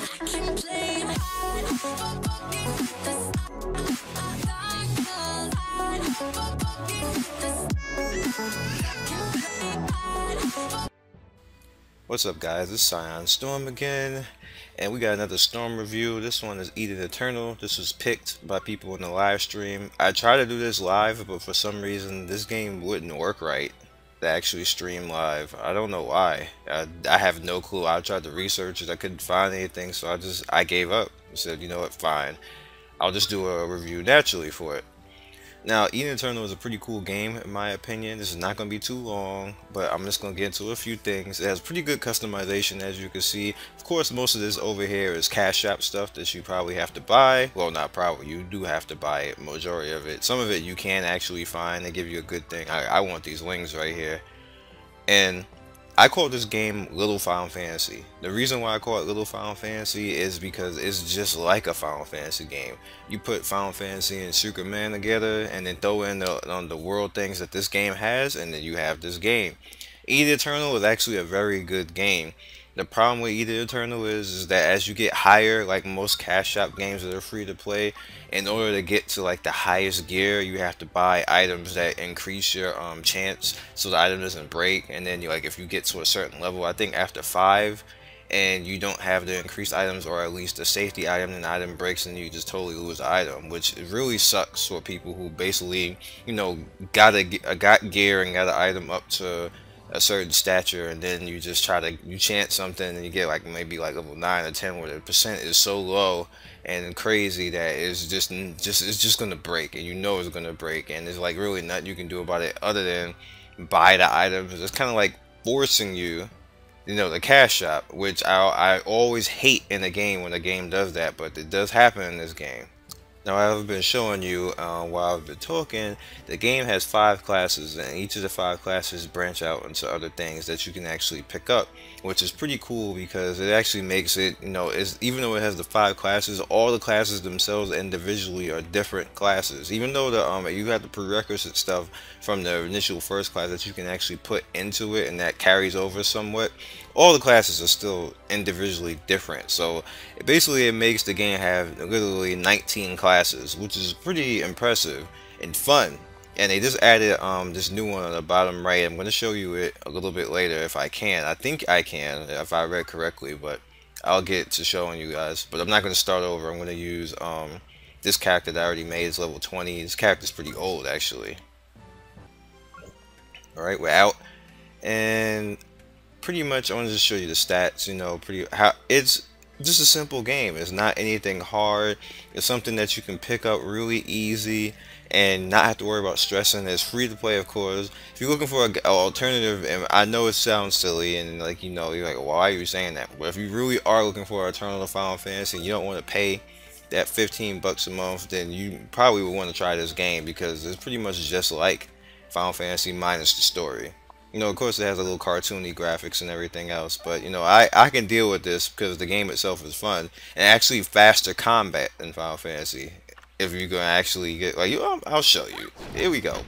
What's up guys, it's Scion Storm again, and we got another Storm review. This one is Eden Eternal. This was picked by people in the live stream. I tried to do this live, but for some reason this game wouldn't work right to actually stream live. I don't know why. I have no clue. I tried to research it, I couldn't find anything, so I gave up. I said, you know what, fine. I'll just do a review naturally for it. Now, Eden Eternal is a pretty cool game in my opinion. This is not going to be too long, but I'm just going to get into a few things. It has pretty good customization, as you can see. Of course, most of this over here is cash app stuff that you probably have to buy. Well, not probably, you do have to buy it, majority of it. Some of it you can actually find. They give you a good thing. I want these wings right here. And I call this game Little Final Fantasy. The reason why I call it Little Final Fantasy is because it's just like a Final Fantasy game. You put Final Fantasy and Superman together and then throw in the world things that this game has, and then you have this game. Eden Eternal is actually a very good game. The problem with Eden Eternal is that as you get higher, like most cash shop games that are free to play, in order to get to like the highest gear, you have to buy items that increase your chance so the item doesn't break. And then you, like, if you get to a certain level, I think after 5, and you don't have the increased items or at least a safety item, and the item breaks and you just totally lose the item, which really sucks for people who basically, you know, got gear and got an item up to a certain stature, and then you just you chant something and you get like maybe like level 9 or 10 where the percent is so low and crazy that it's just gonna break, and you know it's gonna break, and there's like really nothing you can do about it other than buy the items. It's kind of like forcing you, you know, the cash shop, which I always hate in a game when a game does that, but it does happen in this game. Now, I've been showing you while I've been talking, the game has 5 classes, and each of the 5 classes branch out into other things that you can actually pick up, which is pretty cool because it actually makes it, you know, even though it has the 5 classes, all the classes themselves individually are different classes. Even though you have the prerequisite stuff from the initial first class that you can actually put into it, and that carries over somewhat, all the classes are still individually different. So basically it makes the game have literally 19 classes, which is pretty impressive and fun. And they just added this new one on the bottom right. I'm going to show you it a little bit later if I can. I think I can if I read correctly, but I'll get to showing you guys. But I'm not going to start over. I'm going to use this character that I already made. Is level 20. This character's pretty old actually. Alright, we're out. And pretty much I want to just show you the stats, you know, it's just a simple game. It's not anything hard. It's something that you can pick up really easy and not have to worry about stressing. It's free to play, of course. If you're looking for an alternative, and I know it sounds silly and like, you know, you're like, why are you saying that? But if you really are looking for an alternative to Final Fantasy and you don't want to pay that 15 bucks a month, then you probably would want to try this game because it's pretty much just like Final Fantasy minus the story. You know, of course it has a little cartoony graphics and everything else, but you know, I can deal with this because the game itself is fun and actually faster combat than Final Fantasy. If you're gonna actually get like, I'll show you. Here we go.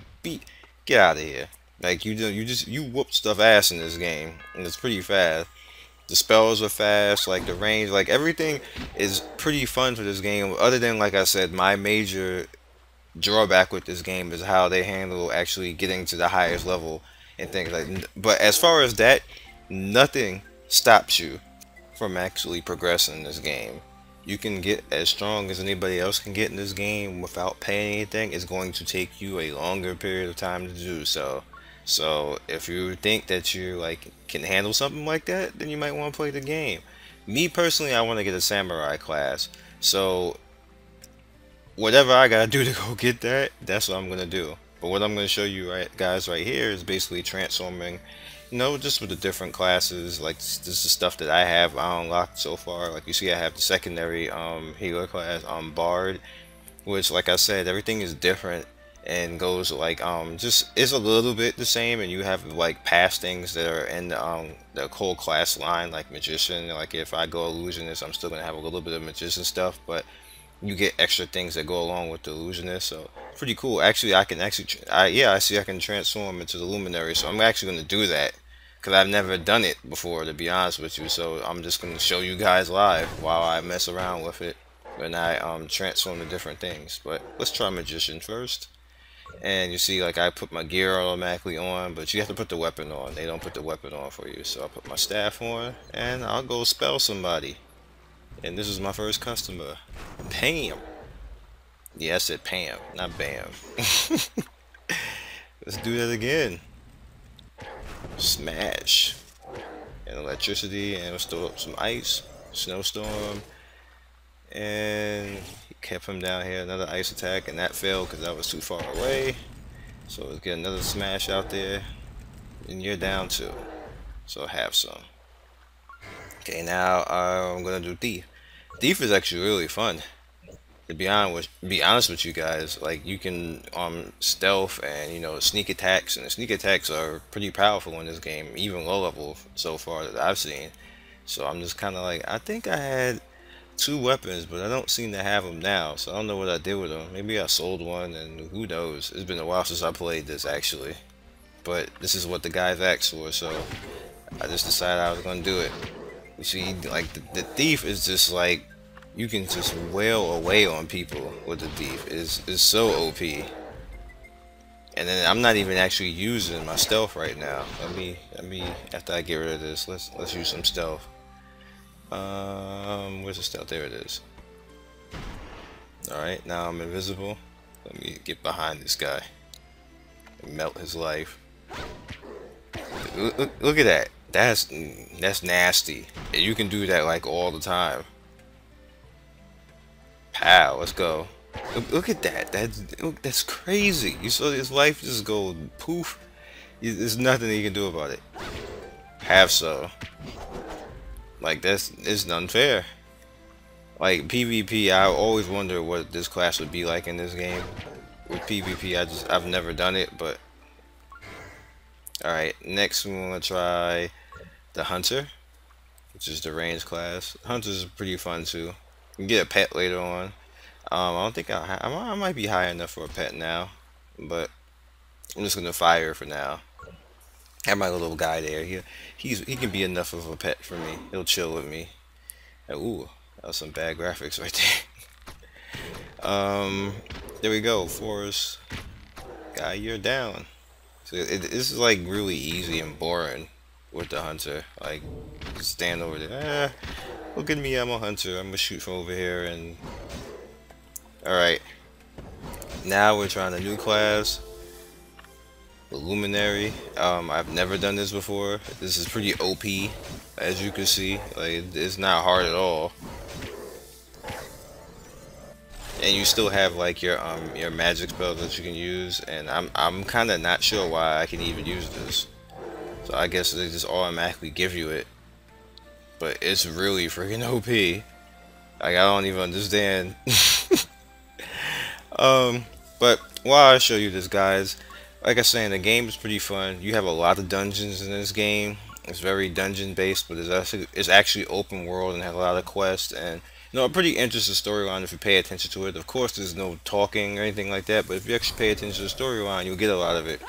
Get out of here. Like you whoop stuff ass in this game, and it's pretty fast. The spells are fast, like the range, like everything is pretty fun for this game. Other than, like I said, my major drawback with this game is how they handle actually getting to the highest level and things like. But as far as that, nothing stops you from actually progressing this game. You can get as strong as anybody else can get in this game without paying anything. It's going to take you a longer period of time to do so. So if you think that you like can handle something like that, then you might want to play the game. Me personally, I want to get a samurai class. So whatever I gotta do to go get that, that's what I'm gonna do. But what I'm gonna show you guys right here is basically transforming, you know, just with the different classes. Like this is stuff that I have unlocked so far. Like you see, I have the secondary healer class, Bard, which, like I said, everything is different and goes like just is a little bit the same. And you have like past things that are in the whole class line, like magician. Like if I go illusionist, I'm still gonna have a little bit of magician stuff, but you get extra things that go along with the illusionist. So pretty cool. Actually, I can I see I can transform into the luminary, so I'm actually going to do that because I've never done it before, to be honest with you. So I'm just gonna show you guys live while I mess around with it when I transform to different things. But let's try magician first. And you see, like, I put my gear automatically on, but you have to put the weapon on. They don't put the weapon on for you. So I put my staff on, and I'll go spell somebody. And this is my first customer, Pam. Yeah, I said Pam, not Bam. Let's do that again. Smash. And electricity, and let's throw up some ice. Snowstorm. And he kept him down here. Another ice attack, and that failed because that was too far away. So let's get another smash out there. And you're down too. So have some. Okay, now I'm gonna do thief. Thief is actually really fun. To be honest with you guys, like, you can stealth and, sneak attacks, and the sneak attacks are pretty powerful in this game, even low level so far that I've seen. So I'm just kind of like, I think I had two weapons, but I don't seem to have them now, so I don't know what I did with them. Maybe I sold one, and who knows. It's been a while since I played this, actually, but this is what the guys asked for, so I just decided I was gonna do it. You see, like, the thief is just like, you can just wail away on people with the thief. Is so OP. And then I'm not even actually using my stealth right now. Let me after I get rid of this, let's use some stealth. Where's the stealth? There it is. Alright, now I'm invisible. Let me get behind this guy and melt his life. Look at that. That's nasty. And you can do that like all the time. Pow, let's go. Look at that. That's crazy. You saw his life just go poof. There's nothing he can do about it. Have so. Like, it's unfair. Like, PvP, I always wonder what this class would be like in this game. With PvP, I've never done it, but alright, next we're gonna try the Hunter, which is the range class. Hunter's pretty fun too. You can get a pet later on. I don't think I might be high enough for a pet now, but I'm just gonna fire for now. I have my little guy there. He can be enough of a pet for me. He'll chill with me. Ooh, that was some bad graphics right there. There we go. Forest guy, you're down. So this is like really easy and boring with the Hunter. Like, just stand over there. Look at me, I'm a hunter. I'm gonna shoot from over here. And alright, now we're trying a new class, the Luminary. I've never done this before. This is pretty OP, as you can see. Like, it's not hard at all. And you still have like your magic spells that you can use, and I'm kind of not sure why I can even use this. So I guess they just automatically give you it. But it's really freaking OP. Like, I don't even understand. But while I show you this, guys, like I said, the game is pretty fun. You have a lot of dungeons in this game. It's very dungeon based, but it's actually open world and has a lot of quests, and a pretty interesting storyline if you pay attention to it. Of course, there's no talking or anything like that, but if you actually pay attention to the storyline, you'll get a lot of it.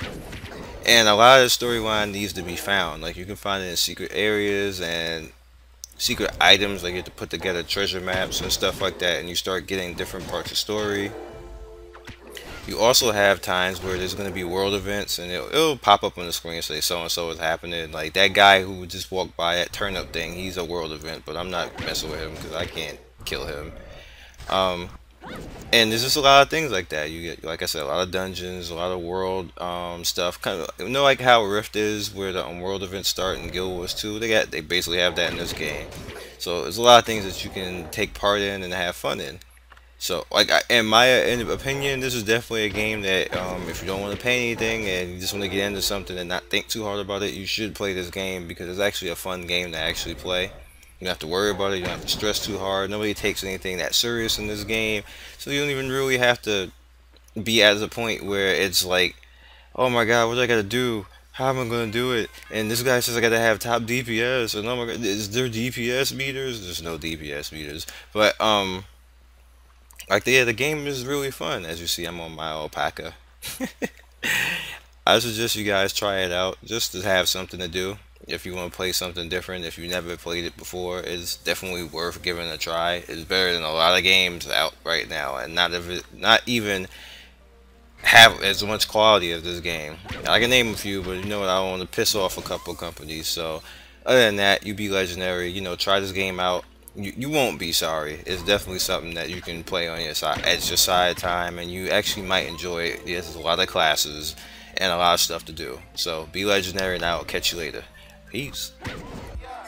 And a lot of the storyline needs to be found. Like, you can find it in secret areas and secret items. Like, you have to put together treasure maps and stuff like that, and you start getting different parts of story. You also have times where there's going to be world events, and it'll pop up on the screen and say so and so is happening. Like, that guy who just walked by that turnip thing, he's a world event, but I'm not messing with him because I can't kill him. And there's just a lot of things like that. You get, like I said, a lot of dungeons, a lot of world stuff. Kind of, like how Rift is, where the world events start, and Guild Wars 2. They basically have that in this game. So there's a lot of things that you can take part in and have fun in. So, like, in my opinion, this is definitely a game that if you don't want to pay anything and you just want to get into something and not think too hard about it, you should play this game, because it's actually a fun game to actually play. You don't have to worry about it. You don't have to stress too hard. Nobody takes anything that serious in this game, so you don't even really have to be at the point where it's like, oh my god, what do I gotta do? How am I gonna do it? And this guy says I gotta have top DPS, and oh my god, is there DPS meters? There's no DPS meters, but like, yeah, the game is really fun. As you see, I'm on my alpaca. I suggest you guys try it out just to have something to do. If you want to play something different, if you never played it before, it's definitely worth giving a try. It's better than a lot of games out right now, and not even have as much quality as this game. I can name a few, but you know what? I don't want to piss off a couple companies. So, other than that, you be legendary. You know, try this game out. You won't be sorry. It's definitely something that you can play on your side at your side time, and you actually might enjoy it. There's a lot of classes and a lot of stuff to do. So, be legendary, and I will catch you later. Peace.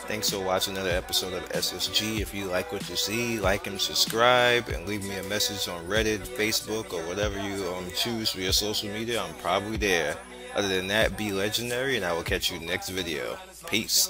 Thanks for watching another episode of SSG. If you like what you see, like and subscribe, and leave me a message on Reddit, Facebook, or whatever you choose for your social media. I'm probably there. Other than that, be legendary, and I will catch you next video. Peace.